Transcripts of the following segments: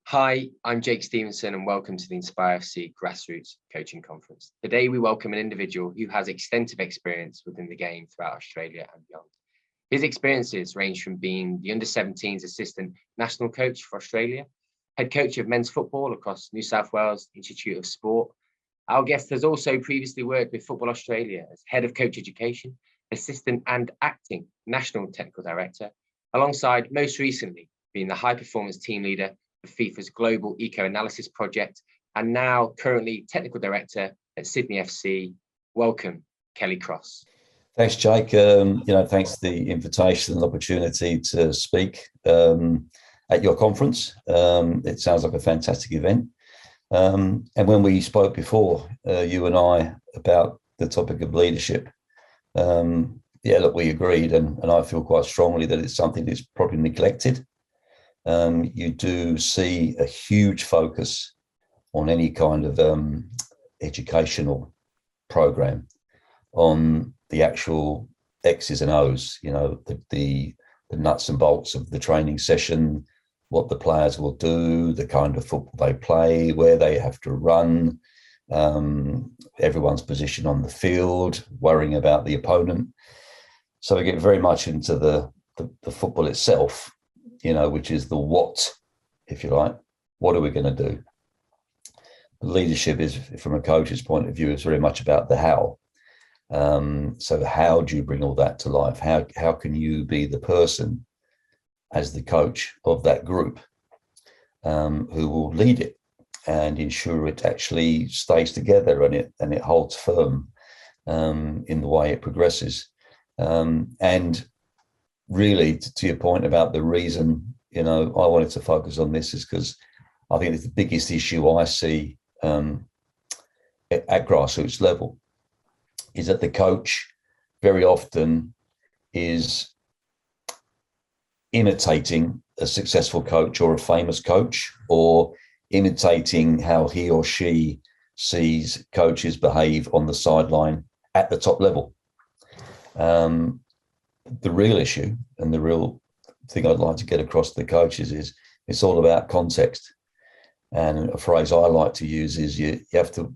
Hi, I'm Jake Stevenson and welcome to the Inspire FC Grassroots Coaching Conference. Today we welcome an individual who has extensive experience within the game throughout Australia and beyond. His experiences range from being the under-17s assistant national coach for Australia, head coach of men's football across New South Wales Institute of Sport. Our guest has also previously worked with Football Australia as head of coach education, assistant and acting national technical director, alongside most recently being the high performance team leader of FIFA's Global Eco Analysis Project, and now currently technical director at Sydney FC. Welcome, Kelly Cross. Thanks, Jake. Thanks for the invitation and opportunity to speak at your conference. It sounds like a fantastic event. And when we spoke before, you and I, about the topic of leadership, we agreed, and I feel quite strongly that it's something that's probably neglected. You do see a huge focus on any kind of educational program on the actual X's and O's, the nuts and bolts of the training session, what the players will do, the kind of football they play, where they have to run, everyone's position on the field, worrying about the opponent. So we get very much into the football itself, which is the what, if you like. What are we going to do? Leadership is, from a coach's point of view, is very much about the how. So how do you bring all that to life? How can you be the person as the coach of that group who will lead it and ensure it actually stays together and it holds firm in the way it progresses? And really, to your point about the reason, I wanted to focus on this is because I think it's the biggest issue I see at grassroots level is that the coach very often is imitating a successful coach or a famous coach, or imitating how he or she sees coaches behave on the sideline at the top level. The real issue and the real thing I'd like to get across to the coaches is it's all about context. And a phrase I like to use is you have to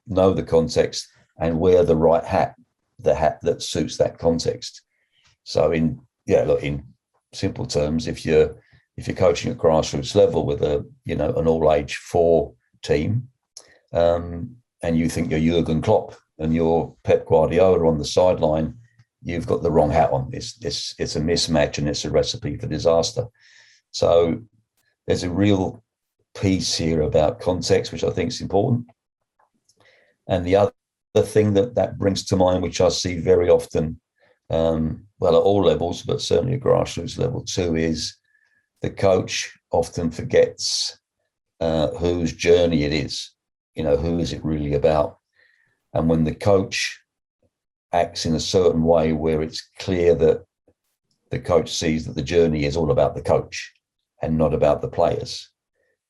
know the context and wear the right hat, the hat that suits that context. So in simple terms, if you're coaching at grassroots level with an all age 4 team, and you think you're Jurgen Klopp and you're Pep Guardiola on the sideline, you've got the wrong hat on. It's a mismatch and it's a recipe for disaster. So there's a real piece here about context, which I think is important. And the other thing that brings to mind, which I see very often, at all levels, but certainly at grassroots level too, is the coach often forgets whose journey it is. Who is it really about? And when the coach acts in a certain way where it's clear that the coach sees that the journey is all about the coach and not about the players,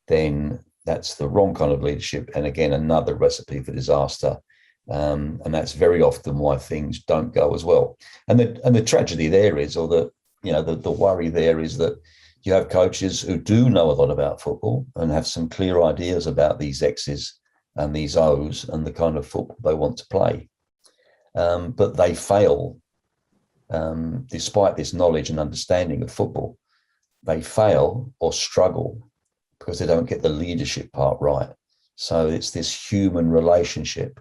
then that's the wrong kind of leadership. And again, another recipe for disaster. And that's very often why things don't go as well. And the tragedy there is, or the worry there is that you have coaches who do know a lot about football and have some clear ideas about these X's and these O's and the kind of football they want to play. But they fail, despite this knowledge and understanding of football, they fail or struggle because they don't get the leadership part right. So it's this human relationship,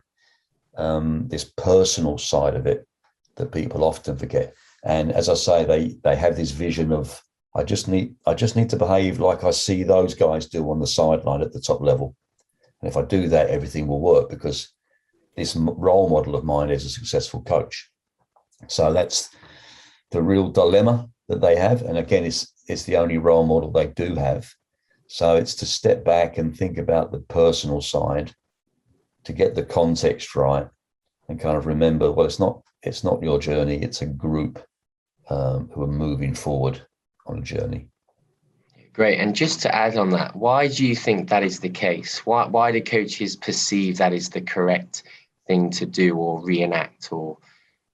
this personal side of it that people often forget. And as I say, they have this vision of, I just need to behave like I see those guys do on the sideline at the top level. And if I do that, everything will work because this role model of mine is a successful coach. So that's the real dilemma that they have. And again, it's the only role model they do have. So it's to step back and think about the personal side, to get the context right, and kind of remember, well, it's not your journey, it's a group who are moving forward on a journey. Great. And just to add on that, why do you think that is the case? Why do coaches perceive that is the correct thing to do or reenact, or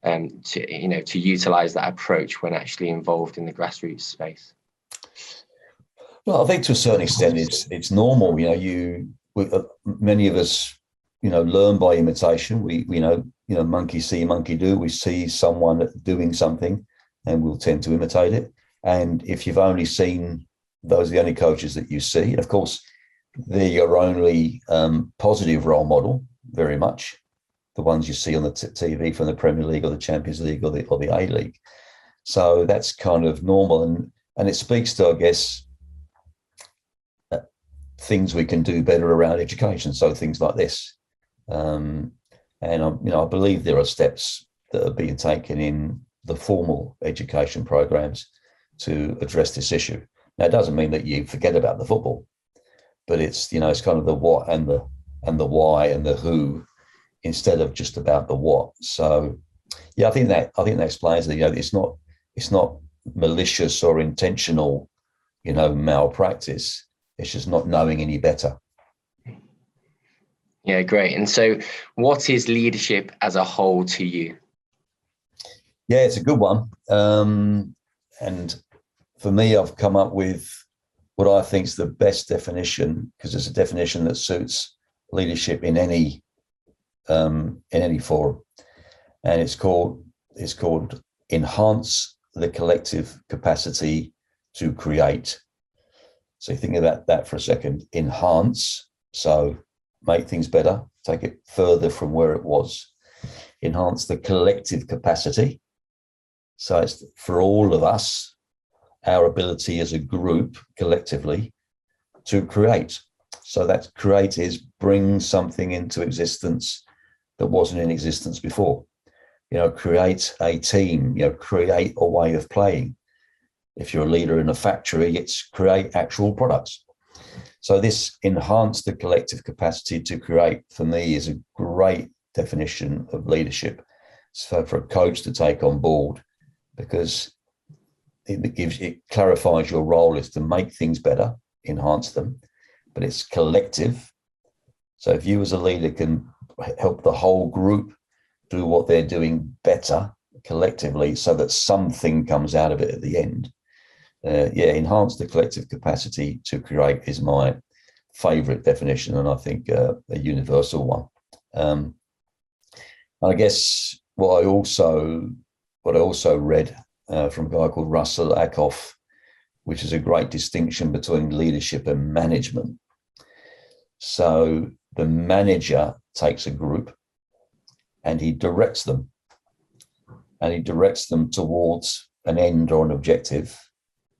to utilize that approach when actually involved in the grassroots space? Well, I think to a certain extent, it's normal. Many of us, learn by imitation. We know, monkey see, monkey do. We see someone doing something, and we'll tend to imitate it. And if you've only seen those are the only coaches that you see, and of course, they're your only positive role model, very much. The ones you see on the TV from the Premier League or the Champions League or the A League. So that's kind of normal, and it speaks to, I guess, things we can do better around education. So things like this, and I believe there are steps that are being taken in the formal education programs to address this issue. Now, it doesn't mean that you forget about the football, but it's kind of the what and the why and the who instead of just about the what. So, yeah, I think that explains that. It's not malicious or intentional, malpractice. It's just not knowing any better. Yeah, great. And so what is leadership as a whole to you? Yeah, it's a good one. And for me, I've come up with what I think is the best definition, because it's a definition that suits leadership in any forum. And it's called enhance the collective capacity to create. So think about that for a second. Enhance, so make things better, take it further from where it was. Enhance the collective capacity. So it's for all of us, our ability as a group collectively to create. So that create is bring something into existence that wasn't in existence before. Create a team, create a way of playing. If you're a leader in a factory, it's create actual products. So this enhance the collective capacity to create, for me, is a great definition of leadership. So for a coach to take on board, because it clarifies your role is to make things better, enhance them, but it's collective. So if you as a leader can help the whole group do what they're doing better collectively so that something comes out of it at the end. Enhance the collective capacity to create is my favorite definition, and I think a universal one. And I guess what I also read from a guy called Russell Ackoff, which is a great distinction between leadership and management. So the manager takes a group and he directs them, towards an end or an objective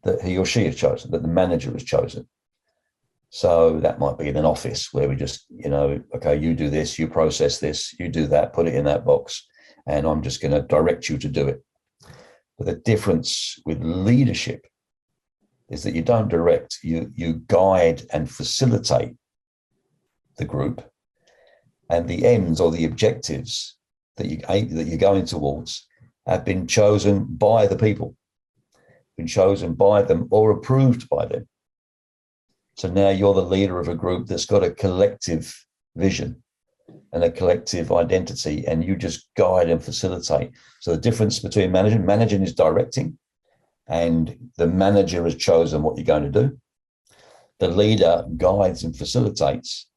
that he or she has chosen, that the manager has chosen. So that might be in an office where we just, okay, you do this, you process this, you do that, put it in that box, and I'm just going to direct you to do it. But the difference with leadership is that you don't direct, you guide and facilitate the group, and the ends or the objectives that you're going towards have been chosen by the people, been chosen by them or approved by them. So now you're the leader of a group that's got a collective vision and a collective identity, and you just guide and facilitate. So the difference between managing is directing, and the manager has chosen what you're going to do. The leader guides and facilitates,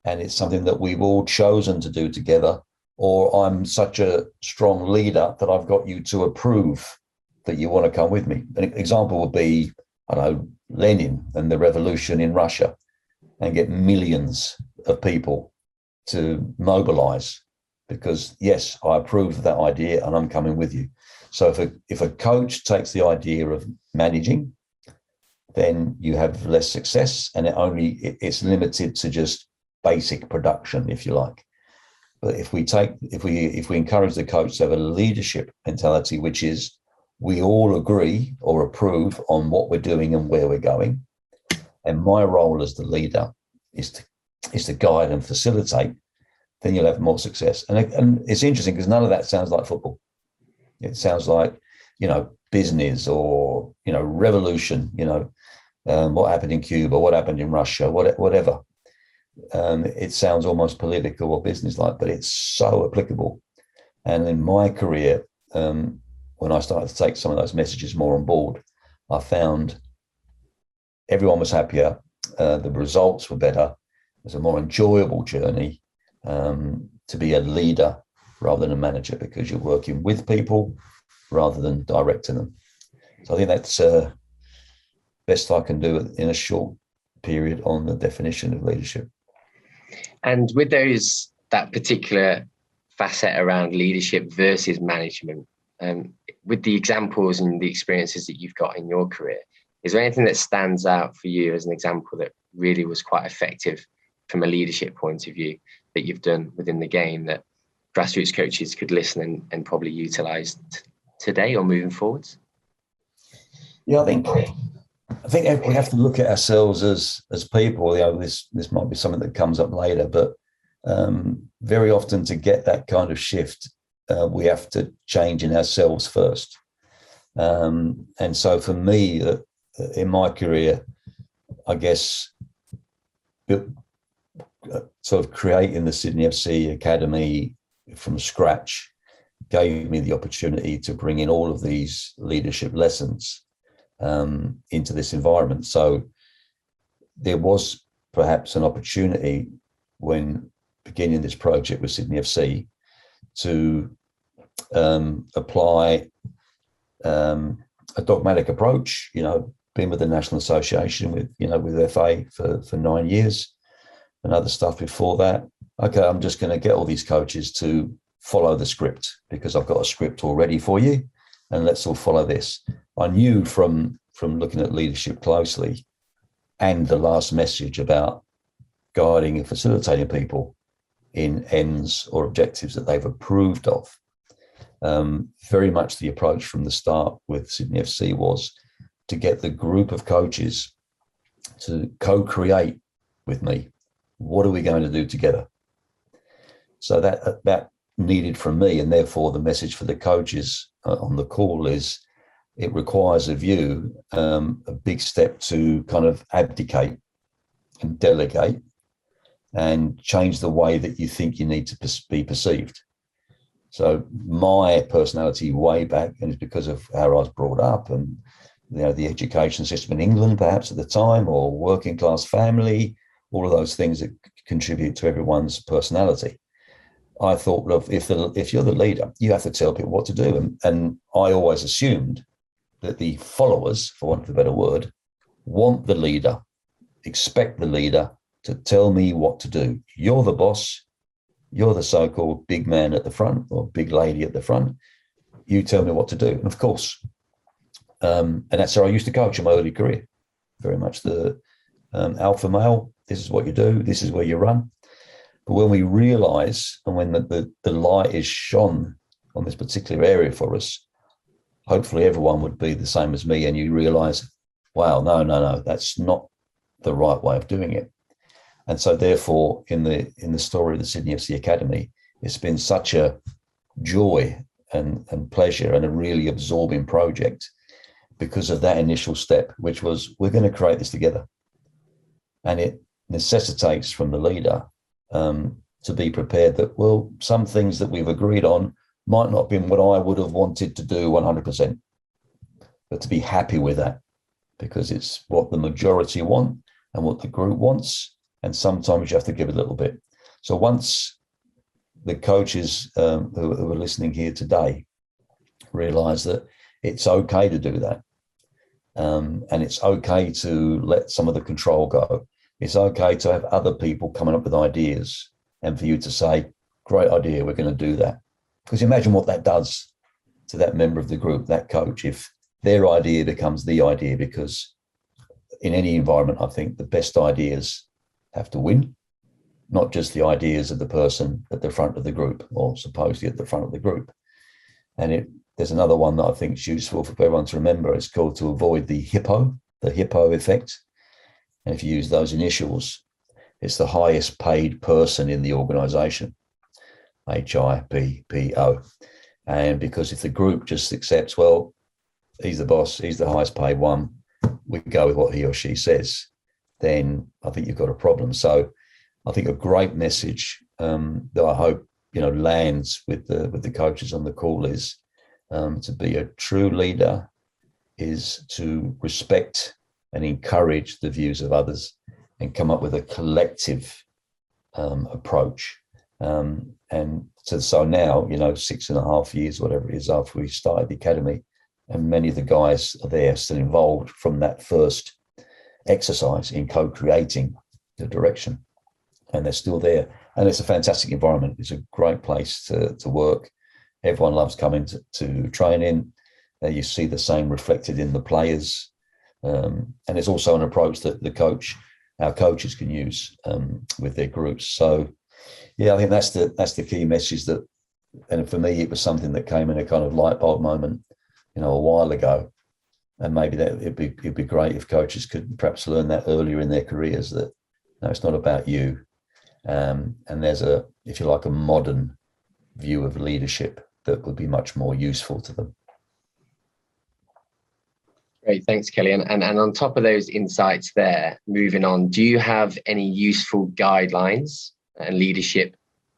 and it's something that we've all chosen to do together, or I'm such a strong leader that I've got you to approve that you want to come with me. An example would be, Lenin and the revolution in Russia, and get millions of people to mobilize because, yes, I approve of that idea and I'm coming with you. So if a coach takes the idea of managing, then you have less success, and it's limited to just basic production, if you like. But if we encourage the coach to have a leadership mentality, which is we all agree or approve on what we're doing and where we're going, and my role as the leader is to guide and facilitate, then you'll have more success. And it's interesting because none of that sounds like football. It sounds like, business or, revolution, what happened in Cuba, what happened in Russia, whatever. It sounds almost political or business-like, but it's so applicable. And in my career, when I started to take some of those messages more on board, I found everyone was happier. The results were better. It was a more enjoyable journey to be a leader rather than a manager, because you're working with people rather than directing them. So I think that's best I can do in a short period on the definition of leadership. And with that particular facet around leadership versus management, with the examples and the experiences that you've got in your career, is there anything that stands out for you as an example that really was quite effective from a leadership point of view that you've done within the game that grassroots coaches could listen and probably utilize today or moving forwards? Yeah, I think we have to look at ourselves as people. This might be something that comes up later, but very often to get that kind of shift, we have to change in ourselves first. And so for me, in my career, I guess, sort of creating the Sydney FC Academy from scratch gave me the opportunity to bring in all of these leadership lessons into this environment. So there was perhaps an opportunity when beginning this project with Sydney FC to apply a dogmatic approach. Been with the National Association with FA for 9 years and other stuff before that. Okay, I'm just going to get all these coaches to follow the script because I've got a script already for you, and let's all follow this. I knew from looking at leadership closely and the last message about guiding and facilitating people in ends or objectives that they've approved of. Very much the approach from the start with Sydney FC was to get the group of coaches to co-create with me. What are we going to do together? So that needed from me, and therefore the message for the coaches on the call is it requires of you a big step to kind of abdicate and delegate and change the way that you think you need to be perceived. So my personality way back, and it's because of how I was brought up and the education system in England perhaps at the time, or working class family, all of those things that contribute to everyone's personality. I thought, well, if you're the leader, you have to tell people what to do. And I always assumed that the followers, for want of a better word, want the leader, expect the leader to tell me what to do. You're the boss. You're the so-called big man at the front or big lady at the front. You tell me what to do. And of course, and that's how I used to coach in my early career. Very much the alpha male. This is what you do. This is where you run. But when we realize, and when the light is shone on this particular area for us, hopefully everyone would be the same as me. And you realize, wow, no, that's not the right way of doing it. And so therefore, in the story of the Sydney FC Academy, it's been such a joy and pleasure and a really absorbing project because of that initial step, which was, we're going to create this together. And it necessitates from the leader to be prepared that, well, some things that we've agreed on might not have been what I would have wanted to do 100%, but to be happy with that because it's what the majority want and what the group wants. And sometimes you have to give a little bit. So once the coaches who are listening here today realize that it's okay to do that, and it's okay to let some of the control go. It's okay to have other people coming up with ideas and for you to say, great idea, we're going to do that. Because imagine what that does to that member of the group, that coach, if their idea becomes the idea, because in any environment, I think the best ideas have to win, not just the ideas of the person at the front of the group or supposedly at the front of the group. And there's another one that I think is useful for everyone to remember. It's called to avoid the hippo effect. And if you use those initials, it's the highest paid person in the organization, HIPPO. And because if the group just accepts, well, he's the boss, he's the highest paid one, we go with what he or she says, then I think you've got a problem. So I think a great message that I hope lands with the coaches on the call is to be a true leader is to respect and encourage the views of others and come up with a collective approach. And so now, 6.5 years, whatever it is, after we started the academy, and many of the guys are there still involved from that first exercise in co-creating the direction, and they're still there. And it's a fantastic environment. It's a great place to work. Everyone loves coming to training. You see the same reflected in the players. And it's also an approach that our coaches can use with their groups. So, yeah, I think that's the key message and for me, it was something that came in a kind of light bulb moment, a while ago. And maybe that it'd be great if coaches could perhaps learn that earlier in their careers, that no, it's not about you. And there's if you like, a modern view of leadership that would be much more useful to them. Great, thanks, Kelly. And on top of those insights there, moving on, do you have any useful guidelines and leadership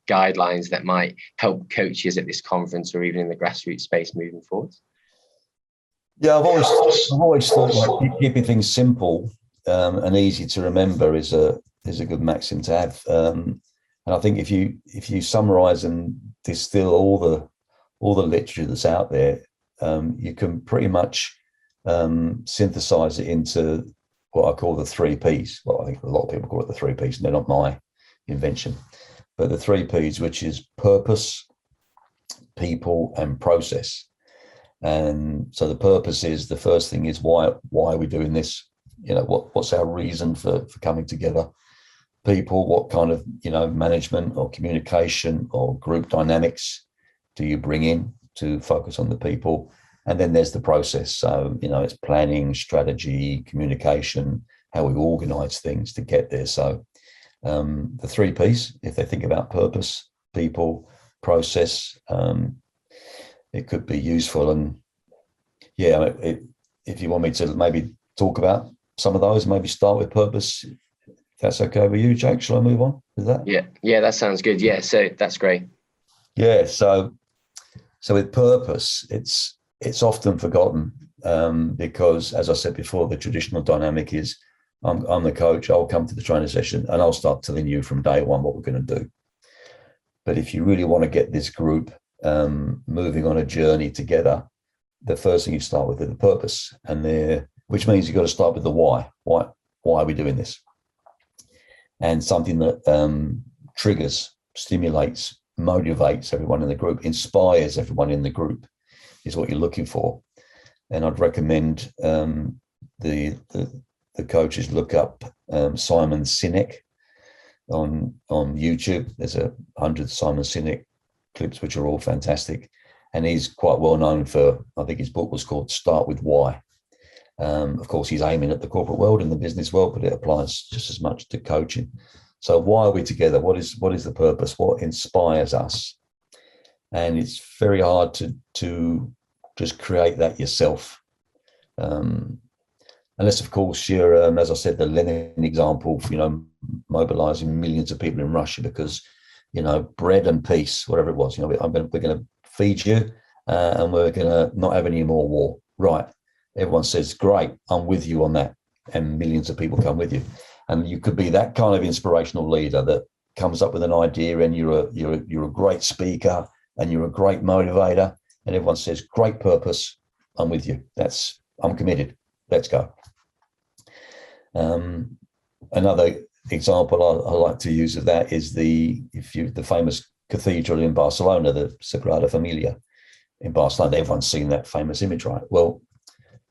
guidelines that might help coaches at this conference or even in the grassroots space moving forward? Yeah, I've always thought like keeping things simple and easy to remember is a good maxim to have. And I think if you summarize and distill all the literature that's out there, you can pretty much synthesize it into what I call the 3 Ps. Well, I think a lot of people call it the 3 Ps, and they're not my invention. But the 3 Ps, which is purpose, people, and process. And so the purpose is, the first thing is why are we doing this? What's our reason for coming together? People, what kind of management or communication or group dynamics do you bring in to focus on the people? And then there's the process. So it's planning, strategy, communication, how we organize things to get there. So the 3 Ps, if they think about purpose, people, process, it could be useful. And yeah, if you want me to maybe talk about some of those, maybe start with purpose, if that's okay with you, Jake. Shall I move on with that? Yeah, that sounds good. Yeah, so that's great. Yeah, so with purpose, it's often forgotten because, as I said before, the traditional dynamic is I'm the coach, I'll come to the training session and I'll start telling you from day one what we're going to do. But if you really want to get this group moving on a journey together, the first thing you start with is the purpose, which means you've got to start with the why. Why are we doing this? And something that triggers, stimulates, motivates everyone in the group, inspires everyone in the group is what you're looking for. And I'd recommend the coaches look up Simon Sinek on YouTube. There's 100 Simon Sinek clips, which are all fantastic. And he's quite well known for, I think his book was called Start With Why. Of course, he's aiming at the corporate world and the business world, but it applies just as much to coaching. So why are we together? What is the purpose? What inspires us? And it's very hard to just create that yourself. Unless, of course, you're, as I said, the Lenin example, mobilizing millions of people in Russia because, bread and peace, whatever it was, we're going to feed you and we're going to not have any more war. Right. Everyone says, great, I'm with you on that. And millions of people come with you. And you could be that kind of inspirational leader that comes up with an idea and you're a great speaker and you're a great motivator. And everyone says, great purpose, I'm with you. I'm committed. Let's go. Another example I like to use of that is the famous cathedral in Barcelona, the Sagrada Familia in Barcelona. Everyone's seen that famous image, right? Well,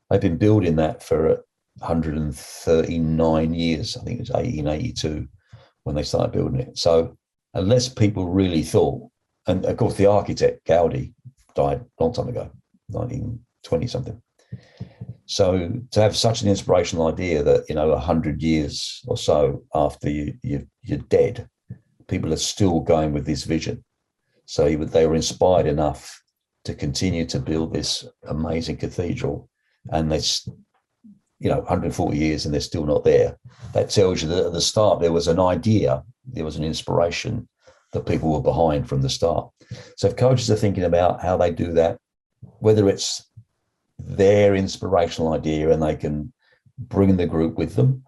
they've been building that for 139 years. I think it was 1882 when they started building it. So unless people really thought, and of course the architect Gaudi died a long time ago, 1920 something. So to have such an inspirational idea that 100 years or so after you're dead, people are still going with this vision. So they were inspired enough to continue to build this amazing cathedral, and they 140 years and they're still not there. That tells you that at the start there was an idea, there was an inspiration that people were behind from the start. So if coaches are thinking about how they do that, whether it's their inspirational idea and they can bring the group with them,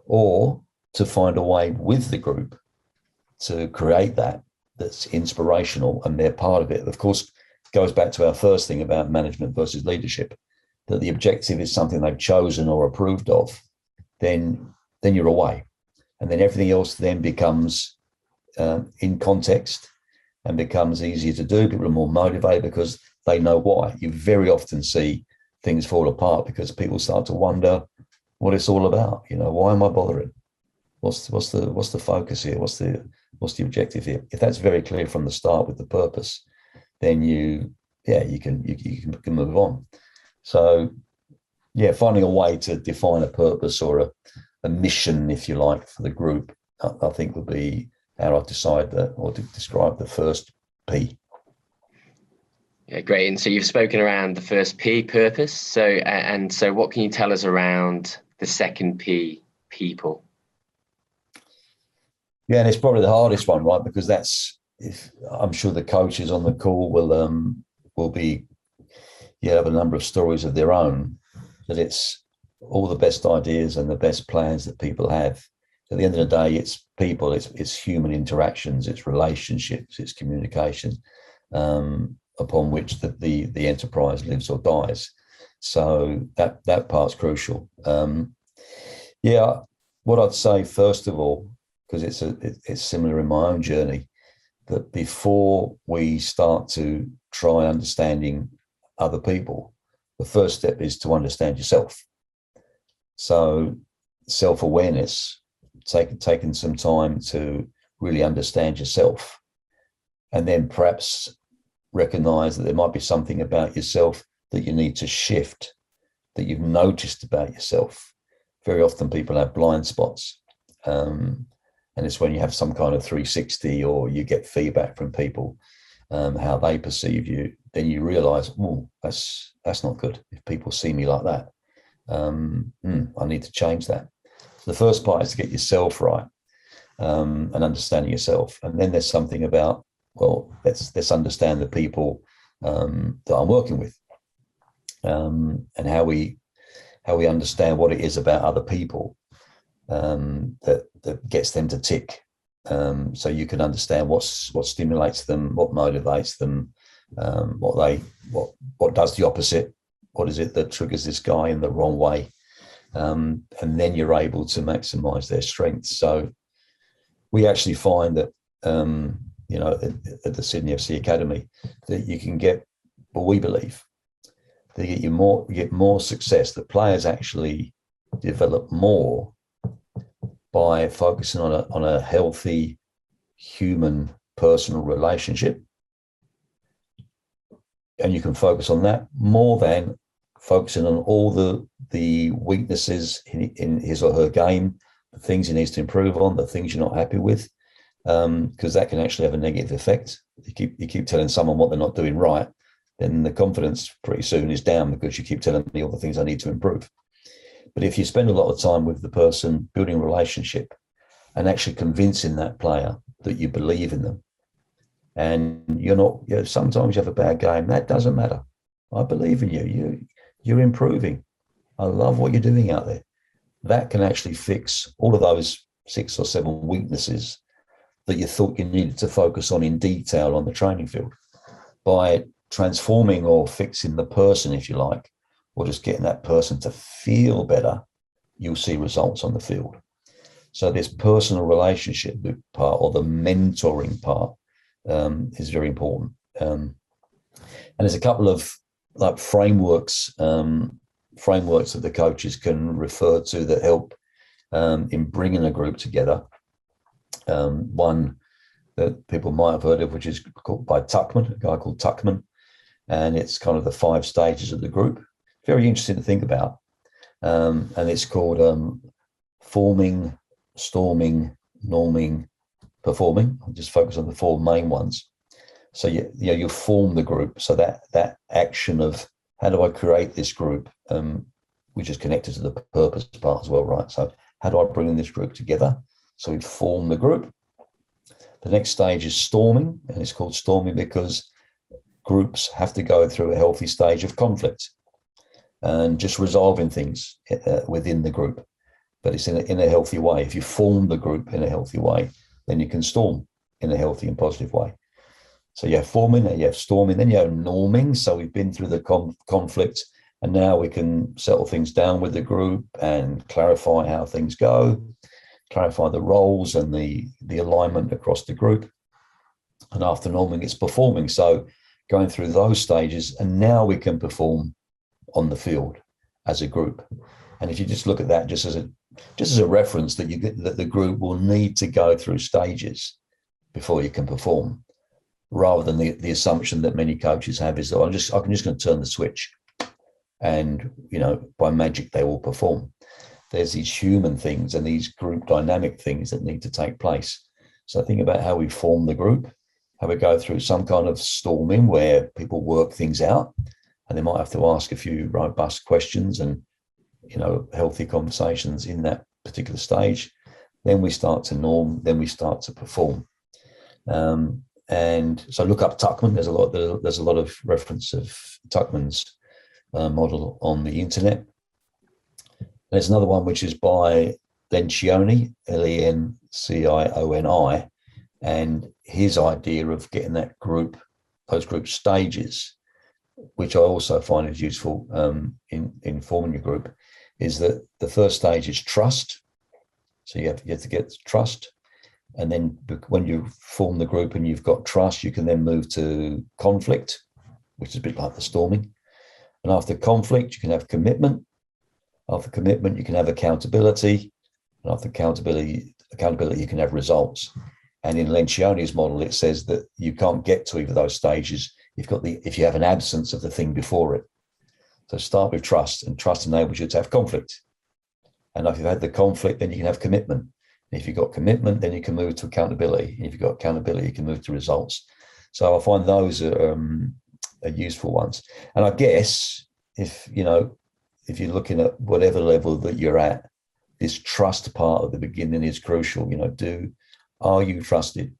or to find a way with the group to create that's inspirational and they're part of it. Of course, it goes back to our first thing about management versus leadership, that the objective is something they've chosen or approved of, then you're away. And then everything else then becomes in context and becomes easier to do. People are more motivated because they know why. You very often see things fall apart because people start to wonder what it's all about. Why am I bothering? What's the focus here? What's the objective here? If that's very clear from the start with the purpose, then you can move on. So finding a way to define a purpose or a mission, if you like, for the group, I think would be how I decide that, or to describe the first P. Yeah, great. And so you've spoken around the first P, purpose. So what can you tell us around the second P, people? Yeah, and it's probably the hardest one, right? Because I'm sure the coaches on the call will be have a number of stories of their own, that it's all the best ideas and the best plans that people have. At the end of the day, it's people, it's human interactions, it's relationships, it's communication, upon which the enterprise lives or dies. So that part's crucial. What I'd say first of all, because it's similar in my own journey, that before we start to try understanding other people, the first step is to understand yourself. So self-awareness, taking some time to really understand yourself, and then perhaps recognize that there might be something about yourself that you need to shift, that you've noticed about yourself. Very often people have blind spots. And it's when you have some kind of 360 or you get feedback from people, how they perceive you, then you realize, that's not good. If people see me like that, I need to change that. So the first part is to get yourself right, and understanding yourself. And then there's something about, let's understand the people that I'm working with, and how we understand what it is about other people that gets them to tick, so you can understand what stimulates them, what motivates them, what does the opposite, what is it that triggers this guy in the wrong way, and then you're able to maximize their strengths. So we actually find that at the Sydney FC Academy, that you can get, or we believe, that you get more success, that players actually develop more by focusing on a healthy human personal relationship. And you can focus on that more than focusing on all the weaknesses in his or her game, the things he needs to improve on, the things you're not happy with, because that can actually have a negative effect. You keep telling someone what they're not doing right, then the confidence pretty soon is down, because you keep telling me all the things I need to improve. But if you spend a lot of time with the person, building a relationship and actually convincing that player that you believe in them, and sometimes you have a bad game, that doesn't matter. I believe in you. You're improving. I love what you're doing out there. That can actually fix all of those 6 or 7 weaknesses that you thought you needed to focus on in detail on the training field. By transforming or fixing the person, if you like, or just getting that person to feel better, you'll see results on the field. So this personal relationship part, or the mentoring part, is very important. And there's a couple of frameworks that the coaches can refer to that help in bringing a group together. One that people might have heard of, which is called by Tuckman, a guy called Tuckman, and it's kind of the 5 stages of the group. Very interesting to think about, and it's called forming, storming, norming, performing. I'll just focus on the 4 main ones. So you form the group. So that action of how do I create this group, which is connected to the purpose part as well, right? So how do I bring this group together? So we form the group. The next stage is storming, and it's called storming because groups have to go through a healthy stage of conflict. and just resolving things within the group. But it's in a healthy way. If you form the group in a healthy way, then you can storm in a healthy and positive way. So you have forming, and you have storming, then you have norming. So we've been through the conflict, and now we can settle things down with the group and clarify how things go, clarify the roles and the alignment across the group. And after norming, it's performing. So going through those stages, and now we can perform on the field as a group. And if you just look at that just as a reference, that the group will need to go through stages before you can perform, rather than the assumption that many coaches have is that I'm just going to turn the switch and, by magic they will perform. There's these human things and these group dynamic things that need to take place. So think about how we form the group, how we go through some kind of storming where people work things out, and they might have to ask a few robust questions and, healthy conversations in that particular stage. Then we start to norm, then we start to perform. And so look up Tuckman. There's a lot of reference of Tuckman's model on the internet. There's another one which is by Lencioni, Lencioni, and his idea of getting those group stages, which I also find is useful in forming your group, is that the first stage is trust. So you have to get trust. And then when you form the group and you've got trust, you can then move to conflict, which is a bit like the storming. And after conflict, you can have commitment. After commitment, you can have accountability. And after accountability, you can have results. And in Lencioni's model, it says that you can't get to either of those stages if you have an absence of the thing before it. So start with trust, and trust enables you to have conflict. And if you've had the conflict, then you can have commitment. And if you've got commitment, then you can move to accountability. And if you've got accountability, you can move to results. So I find those are useful ones. And I guess if you're looking at whatever level that you're at, this trust part at the beginning is crucial. Are you trusted?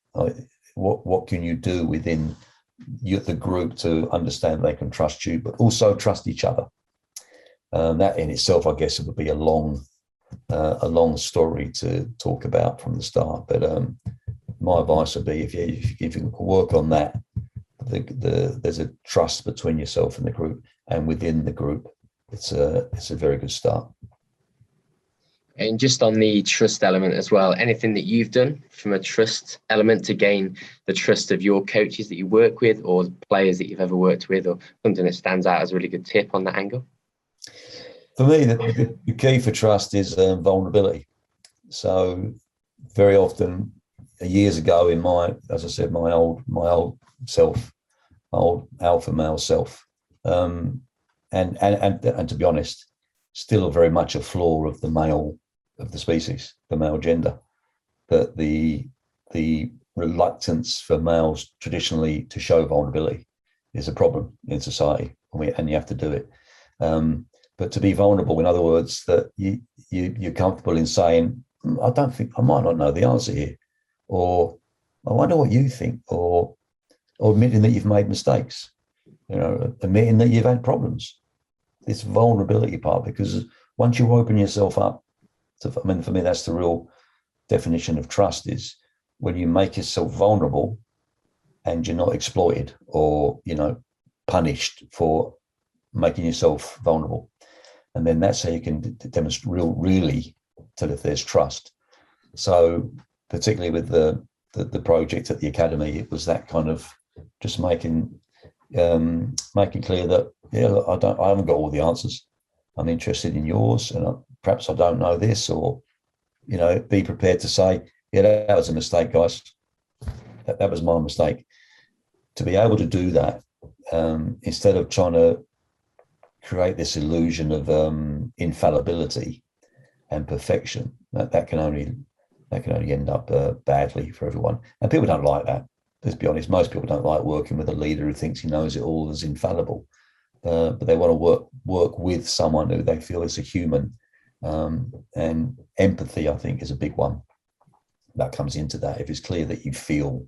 What can you do within the group to understand they can trust you, but also trust each other? That in itself, I guess, it would be a long story to talk about from the start. But my advice would be if you can work on that, there's a trust between yourself and the group, and within the group, it's a very good start. And just on the trust element as well, anything that you've done from a trust element to gain the trust of your coaches that you work with, or players that you've ever worked with, or something that stands out as a really good tip on that angle? For me, the key for trust is vulnerability. So very often, years ago, in my old self, my old alpha male self, and to be honest, still very much a flaw of the male of the species, the male gender, that the reluctance for males traditionally to show vulnerability is a problem in society, and you have to do it. But to be vulnerable, in other words, that you're comfortable in saying, I don't think, I might not know the answer here, or I wonder what you think, or admitting that you've made mistakes, admitting that you've had problems. This vulnerability part, because once you open yourself up, for me, that's the real definition of trust, is when you make yourself vulnerable and you're not exploited or, punished for making yourself vulnerable. And then that's how you can demonstrate really tell if there's trust. So particularly with the project at the academy, it was that kind of just making clear that, I haven't got all the answers. I'm interested in yours, and perhaps I don't know this, or, be prepared to say, that was a mistake, guys. That was my mistake. To be able to do that, instead of trying to create this illusion of infallibility and perfection, that can only end up badly for everyone. And people don't like that. Let's be honest, most people don't like working with a leader who thinks he knows it all, is infallible. But they want to work with someone who they feel is a human. And empathy, I think, is a big one that comes into that. If it's clear that you feel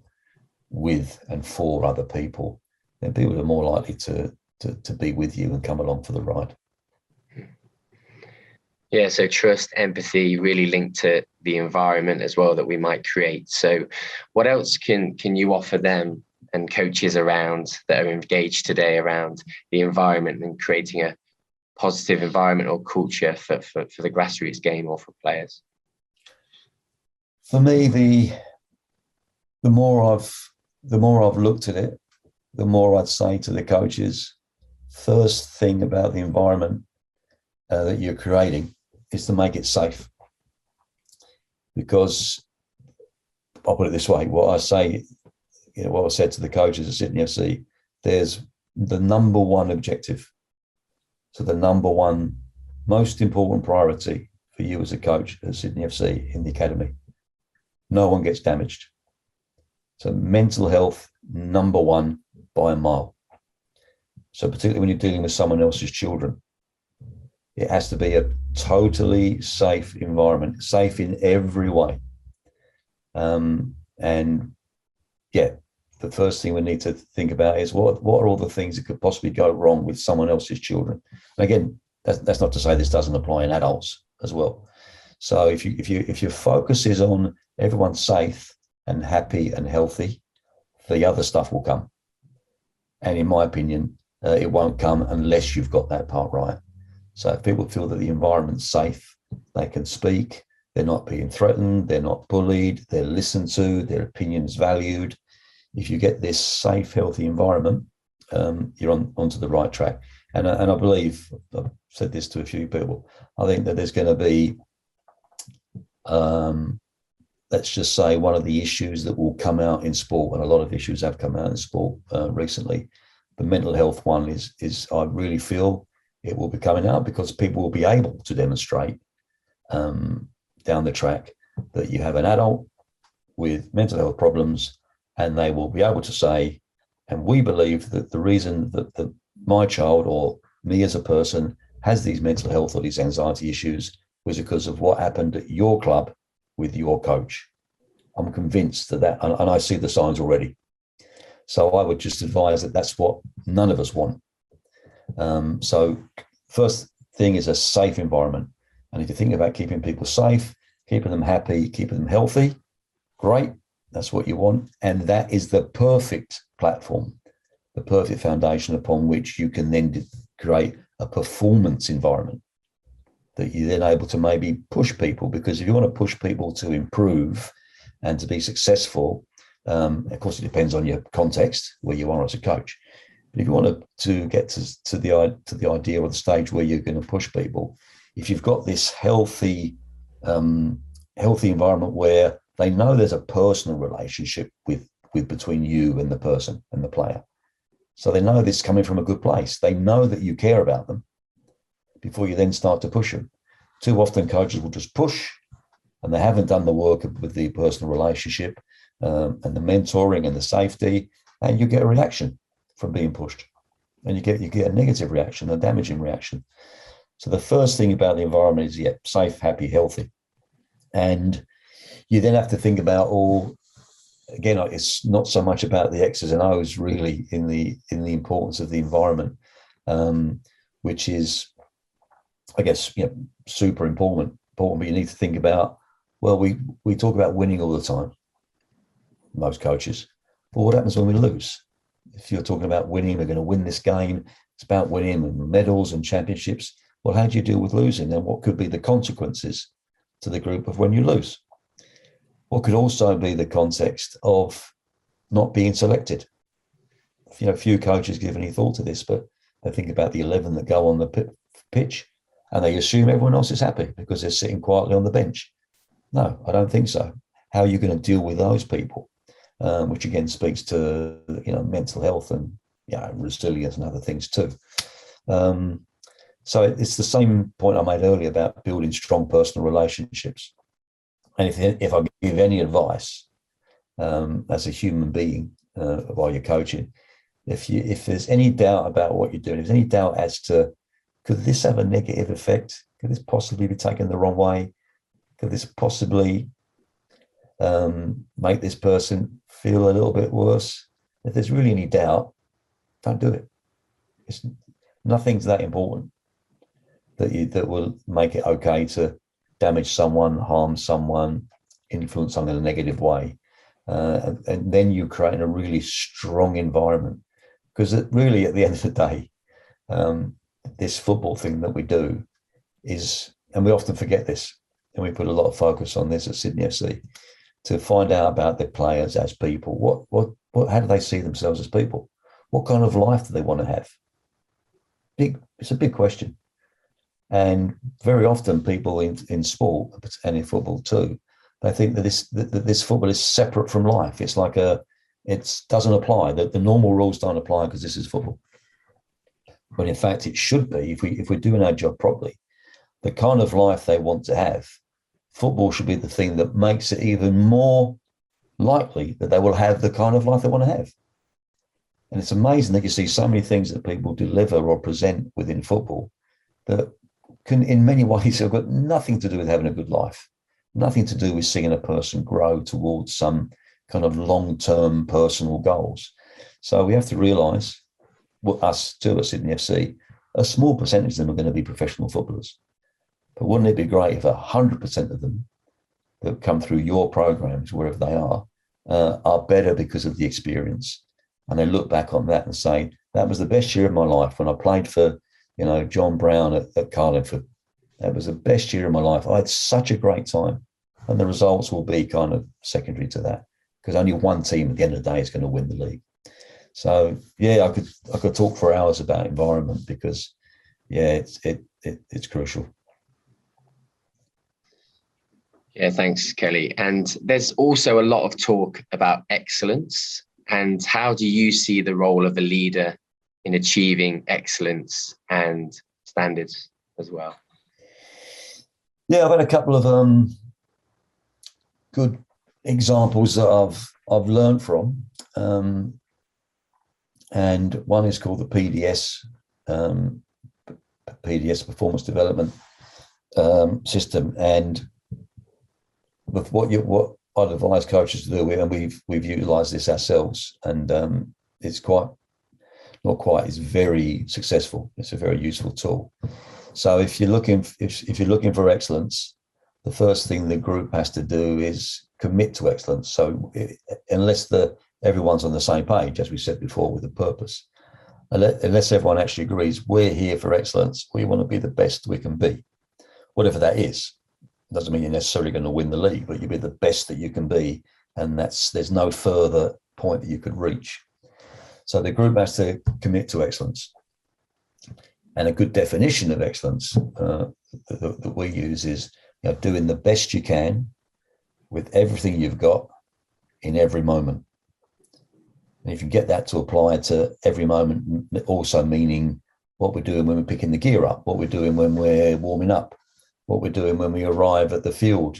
with and for other people, then people are more likely to be with you and come along for the ride. Yeah, so trust, empathy, really linked to the environment as well that we might create. So what else can you offer them and coaches around that are engaged today around the environment and creating a positive environment or culture for the grassroots game or for players? For me, the more I've looked at it, the more I'd say to the coaches, first thing about the environment that you're creating is to make it safe. Because I'll put it this way, what I say, what I said to the coaches at Sydney FC, there's the number one objective. So the number one most important priority for you as a coach at Sydney FC in the academy, no one gets damaged. So mental health, number one by a mile. So particularly when you're dealing with someone else's children, it has to be a totally safe environment, safe in every way. And yeah, the first thing we need to think about is what are all the things that could possibly go wrong with someone else's children? And again, that's not to say this doesn't apply in adults as well. So if your focus is on everyone's safe and happy and healthy, the other stuff will come. And in my opinion, it won't come unless you've got that part right. So if people feel that the environment's safe, they can speak, they're not being threatened, they're not bullied, they're listened to, their opinion's valued. If you get this safe, healthy environment, you're onto the right track. And I believe, I've said this to a few people, I think that there's going to be, let's just say, one of the issues that will come out in sport, and a lot of issues have come out in sport recently, the mental health one is I really feel it will be coming out because people will be able to demonstrate down the track that you have an adult with mental health problems, and they will be able to say, and we believe that the reason that my child or me as a person has these mental health or these anxiety issues was because of what happened at your club with your coach. I'm convinced that, and I see the signs already. So I would just advise that that's what none of us want. So first thing is a safe environment. And if you think about keeping people safe, keeping them happy, keeping them healthy, great. That's what you want. And that is the perfect platform, the perfect foundation upon which you can then create a performance environment that you're then able to maybe push people. Because if you want to push people to improve and to be successful, of course, it depends on your context, where you are as a coach. But if you want to get to the idea or the stage where you're going to push people, if you've got this healthy environment where they know there's a personal relationship with between you and the person and the player, so they know this is coming from a good place. They know that you care about them before you then start to push them. Too often, coaches will just push, and they haven't done the work with the personal relationship and the mentoring and the safety, and you get a reaction from being pushed, and you get a negative reaction, a damaging reaction. So the first thing about the environment is, safe, happy, healthy. And you then have to think about again, it's not so much about the X's and O's really in the importance of the environment, which is, I guess, super important, but you need to think about, well, we talk about winning all the time, most coaches, but what happens when we lose? If you're talking about winning, we're going to win this game, it's about winning and medals and championships. Well, how do you deal with losing? And what could be the consequences to the group of when you lose? What could also be the context of not being selected? Few coaches give any thought to this, but they think about the 11 that go on the pitch and they assume everyone else is happy because they're sitting quietly on the bench. No, I don't think so. How are you going to deal with those people? Which again speaks to mental health and resilience and other things too. So it's the same point I made earlier about building strong personal relationships. And if I give any advice as a human being while you're coaching, if there's any doubt about what you're doing, if there's any doubt as to could this have a negative effect, could this possibly be taken the wrong way, could this possibly make this person feel a little bit worse, if there's really any doubt, don't do it. Nothing's that important. that will make it okay to damage someone, harm someone, influence someone in a negative way. And then you create a really strong environment, because really at the end of the day, this football thing that we do is, and we often forget this, and we put a lot of focus on this at Sydney FC, to find out about the players as people. How do they see themselves as people? What kind of life do they want to have? It's a big question. And very often people in sport and in football too, they think that this football is separate from life. It's like it doesn't apply, that the normal rules don't apply because this is football. But in fact, it should be, if we're doing our job properly, the kind of life they want to have, football should be the thing that makes it even more likely that they will have the kind of life they want to have. And it's amazing that you see so many things that people deliver or present within football that can, in many ways, have got nothing to do with having a good life, nothing to do with seeing a person grow towards some kind of long-term personal goals. So we have to realise, what us too at Sydney FC, a small percentage of them are going to be professional footballers. But wouldn't it be great if 100% of them that come through your programs, wherever they are better because of the experience? And they look back on that and say, that was the best year of my life when I played for, John Brown at Carlingford. That was the best year of my life. I had such a great time. And the results will be kind of secondary to that, because only one team at the end of the day is going to win the league. So yeah, I could talk for hours about environment, because it's crucial. Yeah, thanks, Kelly. And there's also a lot of talk about excellence. And how do you see the role of a leader in achieving excellence and standards as well? Yeah, I've had a couple of good examples that I've learned from, and one is called the PDS Performance Development System. And with what I'd advise coaches to do, and we've utilised this ourselves, and it's it's very successful. It's a very useful tool. So if you're looking for excellence, the first thing the group has to do is commit to excellence. So unless everyone's on the same page, as we said before, with the purpose, unless everyone actually agrees we're here for excellence, we want to be the best we can be, whatever that is. Doesn't mean you're necessarily going to win the league, but you'll be the best that you can be, and there's no further point that you could reach. So the group has to commit to excellence. And a good definition of excellence that we use is doing the best you can with everything you've got in every moment. And if you get that to apply to every moment, also meaning what we're doing when we're picking the gear up, what we're doing when we're warming up, what we're doing when we arrive at the field,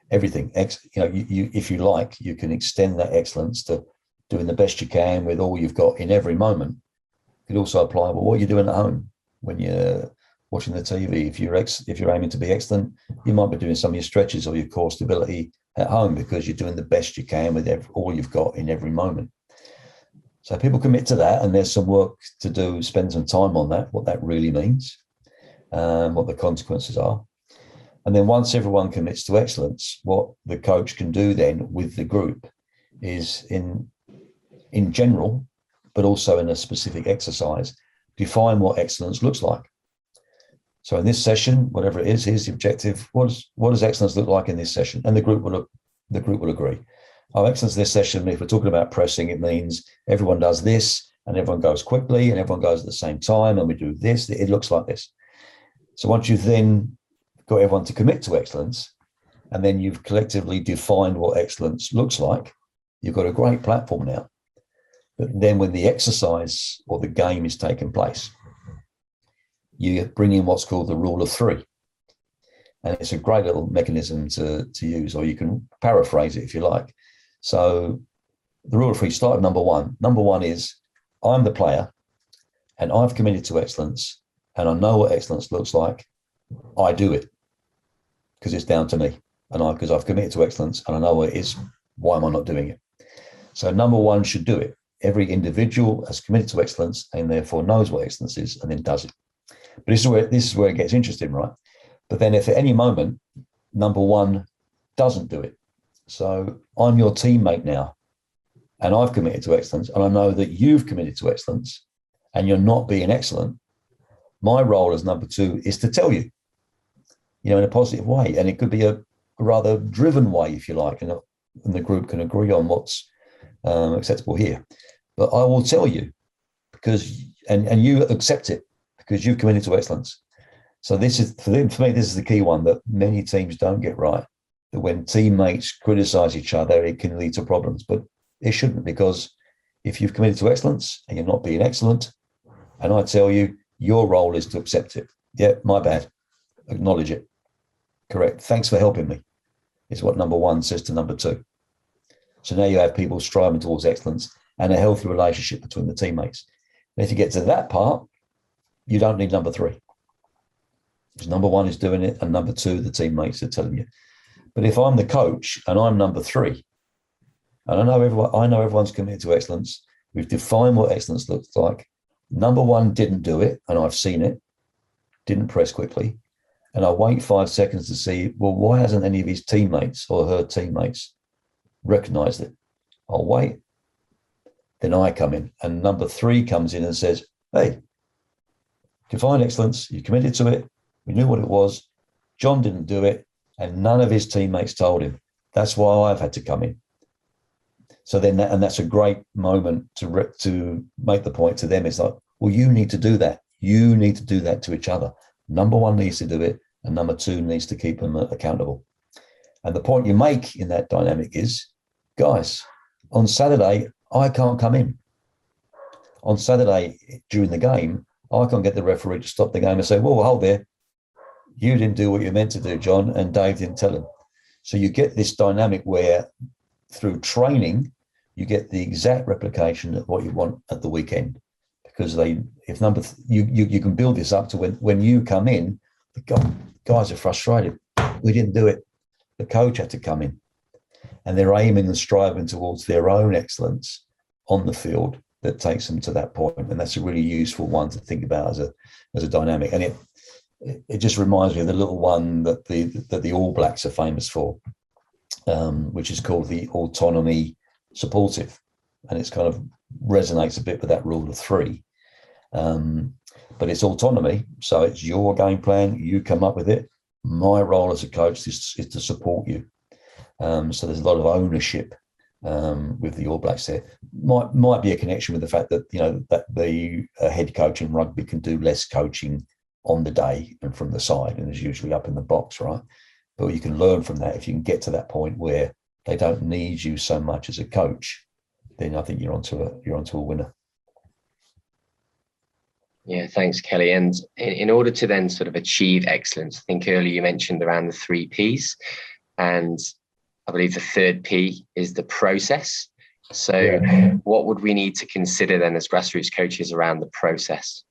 everything. If you like, you can extend that excellence to doing the best you can with all you've got in every moment. It could also apply, well, what you're doing at home when you're watching the TV. If you're aiming to be excellent, you might be doing some of your stretches or your core stability at home, because you're doing the best you can with all you've got in every moment. So people commit to that, and there's some work to do, spend some time on that, what that really means, what the consequences are. And then once everyone commits to excellence, what the coach can do then with the group is in general, but also in a specific exercise, define what excellence looks like. So in this session, whatever it is, here's the objective. What does excellence look like in this session? And the group will agree. Oh, excellence in this session, if we're talking about pressing, it means everyone does this, and everyone goes quickly, and everyone goes at the same time, and we do this. It looks like this. So once you've then got everyone to commit to excellence, and then you've collectively defined what excellence looks like, you've got a great platform now. But then when the exercise or the game is taking place, you bring in what's called the rule of three. And it's a great little mechanism to use, or you can paraphrase it if you like. So the rule of three, start with number one. Number one is, I'm the player and I've committed to excellence, and I know what excellence looks like. I do it because it's down to me, and because I've committed to excellence and I know what it is. Why am I not doing it? So number one should do it. Every individual has committed to excellence and therefore knows what excellence is and then does it. But this is where it gets interesting, right? But then if at any moment number one doesn't do it, so I'm your teammate now, and I've committed to excellence, and I know that you've committed to excellence, and you're not being excellent. My role as number two is to tell you, in a positive way, and it could be a rather driven way, if you like, and the group can agree on what's acceptable here. But I will tell you because, and you accept it because you've committed to excellence. So this is for me. This is the key one that many teams don't get right. That when teammates criticize each other, it can lead to problems, but it shouldn't, because if you've committed to excellence and you're not being excellent, and I tell you, your role is to accept it. Yeah, my bad. Acknowledge it. Correct. Thanks for helping me, is what number one says to number two. So now you have people striving towards excellence and a healthy relationship between the teammates. And if you get to that part, you don't need number three. Because number one is doing it, and number two, the teammates are telling you. But if I'm the coach and I'm number three, and I know everyone's committed to excellence, we've defined what excellence looks like. Number one didn't do it, and I've seen it, didn't press quickly. And I wait 5 seconds to see, well, why hasn't any of his teammates or her teammates recognized it? I'll wait. Then I come in, and number three comes in and says, hey, define excellence. You committed to it. We knew what it was. John didn't do it, and none of his teammates told him. That's why I've had to come in. So then, that's a great moment to make the point to them. It's like, well, you need to do that. You need to do that to each other. Number one needs to do it, and number two needs to keep them accountable. And the point you make in that dynamic is, guys, on Saturday, I can't come in. On Saturday, during the game, I can't get the referee to stop the game and say, whoa, hold there. You didn't do what you're meant to do, John, and Dave didn't tell him. So you get this dynamic where through training, you get the exact replication of what you want at the weekend. Because you can build this up to when you come in, the guys are frustrated. We didn't do it. The coach had to come in, and they're aiming and striving towards their own excellence on the field that takes them to that point. And that's a really useful one to think about as a dynamic. And it just reminds me of the little one that the All Blacks are famous for, which is called the autonomy supportive, and it's kind of resonates a bit with that rule of three. But it's autonomy, so it's your game plan. You come up with it. My role as a coach is to support you. So there's a lot of ownership with the All Blacks there. Might be a connection with the fact that that the head coach in rugby can do less coaching on the day and from the side, and is usually up in the box, right? But you can learn from that. If you can get to that point where they don't need you so much as a coach, then I think you're onto a winner. Yeah, thanks, Kelly. And in order to then sort of achieve excellence, I think earlier you mentioned around the 3 Ps, and I believe the third P is the process. So what would we need to consider then as grassroots coaches around the process?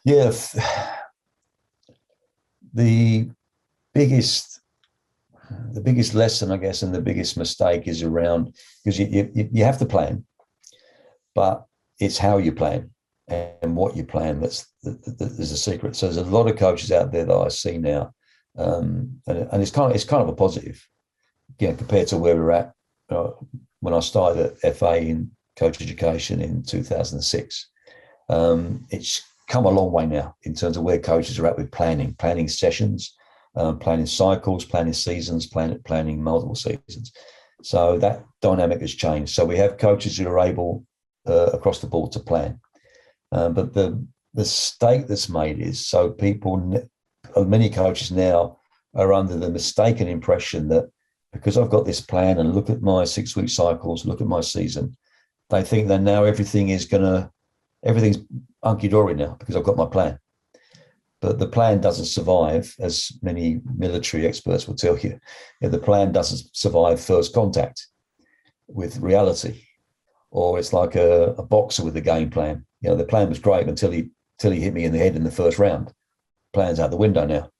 Yeah, the biggest lesson, I guess, and the biggest mistake is around, because you have to plan, but it's how you plan and what you plan that's a secret. So there's a lot of coaches out there that I see now, and it's kind of a positive, compared to where we're at when I started at FA in coach education in 2006. It's come a long way now in terms of where coaches are at with planning sessions, planning cycles, planning seasons, planning multiple seasons. So that dynamic has changed. So we have coaches who are able across the board to plan. But the mistake that's made is, so many coaches now are under the mistaken impression that because I've got this plan and look at my 6-week cycles, look at my season, they think that now everything's hunky-dory now because I've got my plan. But the plan doesn't survive, as many military experts will tell you. The plan doesn't survive first contact with reality. Or it's like a boxer with a game plan. The plan was great until he hit me in the head in the first round. Plan's out the window now.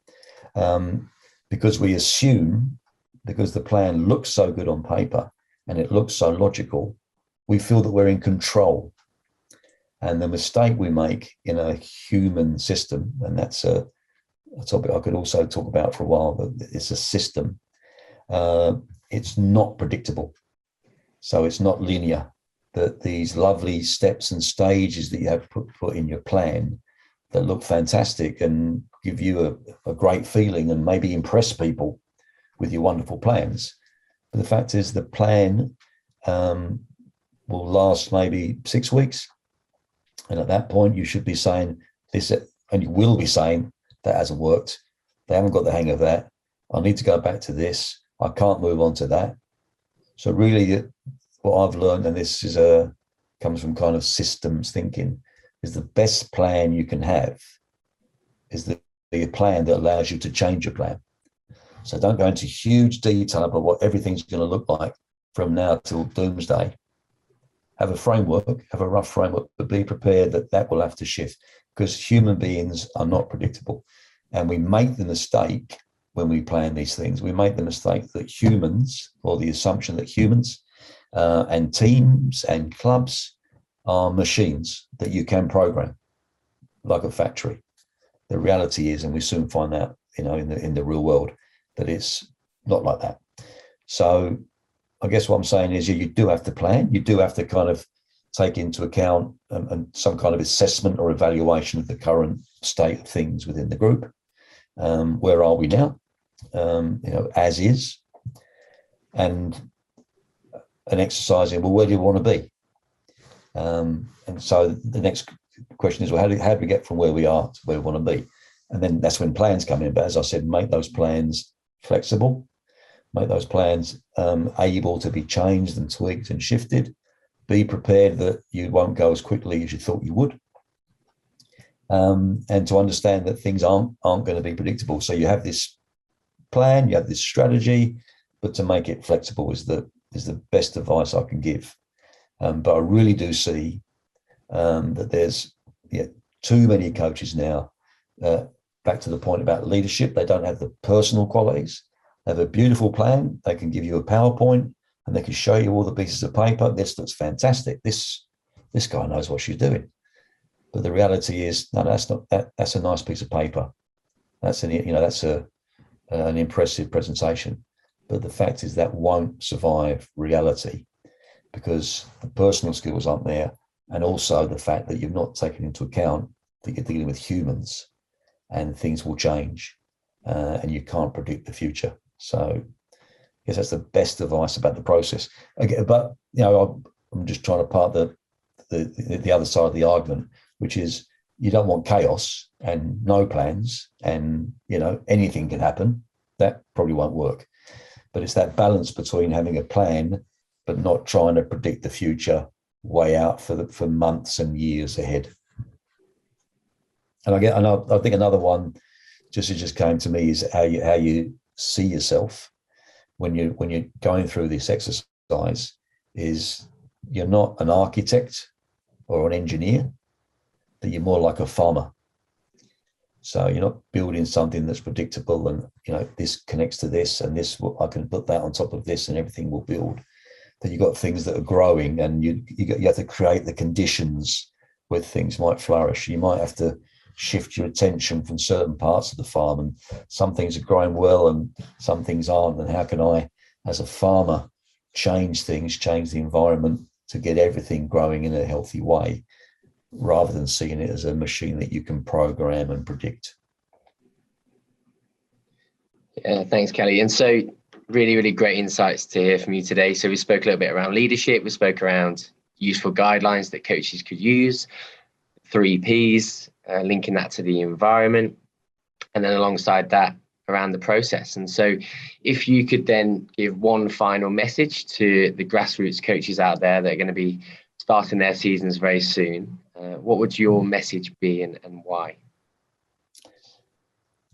Because we assume, because the plan looks so good on paper and it looks so logical, we feel that we're in control. And the mistake we make in a human system, and that's a topic I could also talk about for a while, but it's a system. It's not predictable. So it's not linear. That these lovely steps and stages that you have put in your plan that look fantastic and give you a great feeling and maybe impress people with your wonderful plans. But the fact is the plan will last maybe 6 weeks. And at that point, you should be saying this, and you will be saying that hasn't worked. They haven't got the hang of that. I need to go back to this. I can't move on to that. So really, what I've learned, and this is comes from kind of systems thinking, is the best plan you can have is the plan that allows you to change your plan. So don't go into huge detail about what everything's going to look like from now till doomsday. Have a framework, have a rough framework, but be prepared that will have to shift, because human beings are not predictable. And we make the mistake when we plan these things. We make the mistake that humans, or the assumption that humans and teams and clubs are machines that you can program like a factory. The reality is, and we soon find out, in the real world, that it's not like that. So I guess what I'm saying is you do have to plan. You do have to kind of take into account and some kind of assessment or evaluation of the current state of things within the group. Where are we now? As is, and exercising, well, where do you want to be? And so the next question is, well, how do we get from where we are to where we want to be? And then that's when plans come in. But as I said, make those plans flexible, make those plans able to be changed and tweaked and shifted. Be prepared that you won't go as quickly as you thought you would. And to understand that things aren't going to be predictable. So you have this plan, you have this strategy, but to make it flexible is the best advice I can give. But I really do see that there's too many coaches now. Back to the point about leadership, they don't have the personal qualities. They have a beautiful plan. They can give you a PowerPoint and they can show you all the pieces of paper. This looks fantastic. This guy knows what she's doing. But the reality is, no, that's not that. That's a nice piece of paper. That's an impressive presentation. But the fact is that won't survive reality, because the personal skills aren't there, and also the fact that you've not taken into account that you're dealing with humans and things will change and you can't predict the future. So I guess that's the best advice about the process. Okay, but I'm just trying to part the other side of the argument, which is you don't want chaos and no plans and anything can happen. That probably won't work. But it's that balance between having a plan but not trying to predict the future way out for months and years ahead. And I think another one just came to me is how you see yourself when you're going through this exercise. Is you're not an architect or an engineer, that you're more like a farmer. So you're not building something that's predictable and this connects to this and this, I can put that on top of this and everything will build. That you've got things that are growing and you have to create the conditions where things might flourish. You might have to shift your attention from certain parts of the farm, and some things are growing well and some things aren't. And how can I, as a farmer, change things, change the environment to get everything growing in a healthy way, rather than seeing it as a machine that you can program and predict. Yeah, thanks, Kelly. And so really, really great insights to hear from you today. So we spoke a little bit around leadership. We spoke around useful guidelines that coaches could use, 3 Ps, linking that to the environment, and then alongside that around the process. And so if you could then give one final message to the grassroots coaches out there that are going to be starting their seasons very soon, what would your message be and why?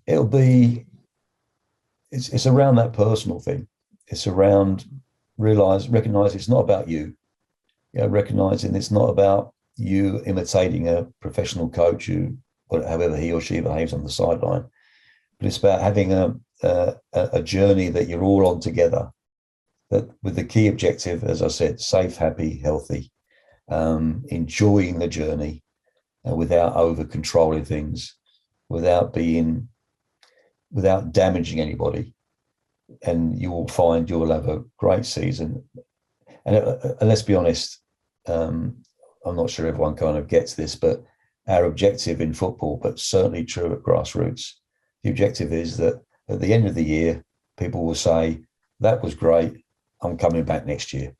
It'll be, it's around that personal thing. It's around recognize it's not about you. Recognizing it's not about you imitating a professional coach who, however he or she behaves on the sideline, but it's about having a journey that you're all on together, that with the key objective, as I said, safe, happy, healthy. enjoying the journey without over controlling things, without damaging anybody. And you will find you'll have a great season. And let's be honest, I'm not sure everyone kind of gets this, but our objective in football, but certainly true at grassroots, the objective is that at the end of the year, people will say, that was great, I'm coming back next year.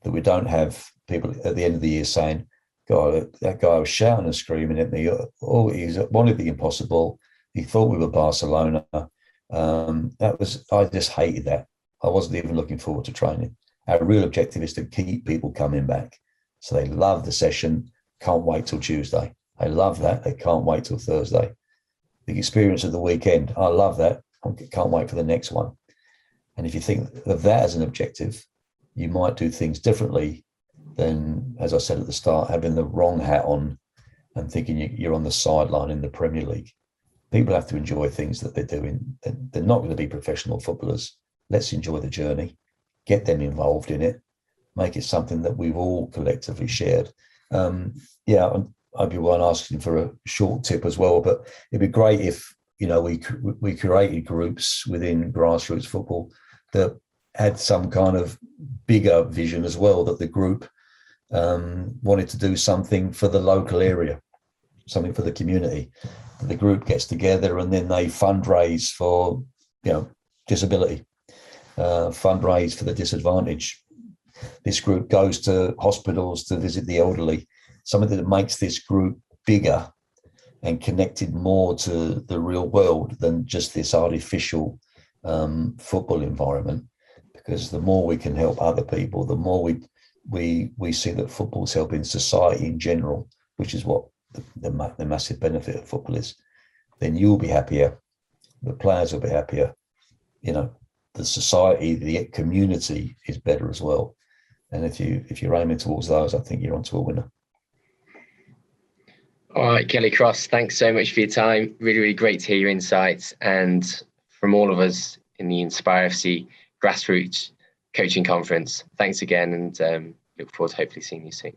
That we don't have people at the end of the year saying, God, that guy was shouting and screaming at me. Oh, he wanted the impossible. He thought we were Barcelona. I just hated that. I wasn't even looking forward to training. Our real objective is to keep people coming back. So they love the session, can't wait till Tuesday. They love that, they can't wait till Thursday. The experience of the weekend, I love that, I can't wait for the next one. And if you think of that as an objective, you might do things differently than, as I said at the start, having the wrong hat on and thinking you're on the sideline in the Premier League. People have to enjoy things that they're doing. They're not going to be professional footballers. Let's enjoy the journey, get them involved in it, make it something that we've all collectively shared. I'd be one asking for a short tip as well, but it'd be great if, we created groups within grassroots football that had some kind of bigger vision as well, that the group wanted to do something for the local area, something for the community. The group gets together and then they fundraise for, disability, fundraise for the disadvantaged. This group goes to hospitals to visit the elderly, something that makes this group bigger and connected more to the real world than just this artificial football environment. Because the more we can help other people, the more we see that football's helping society in general, which is what the massive benefit of football is. Then you'll be happier, the players will be happier, the society, the community is better as well. And if you're aiming towards those, I think you're onto a winner. All right, Kelly Cross, thanks so much for your time. Really, really great to hear your insights. And from all of us in the Inspire FC Grassroots Coaching Conference, thanks again, and look forward to hopefully seeing you soon.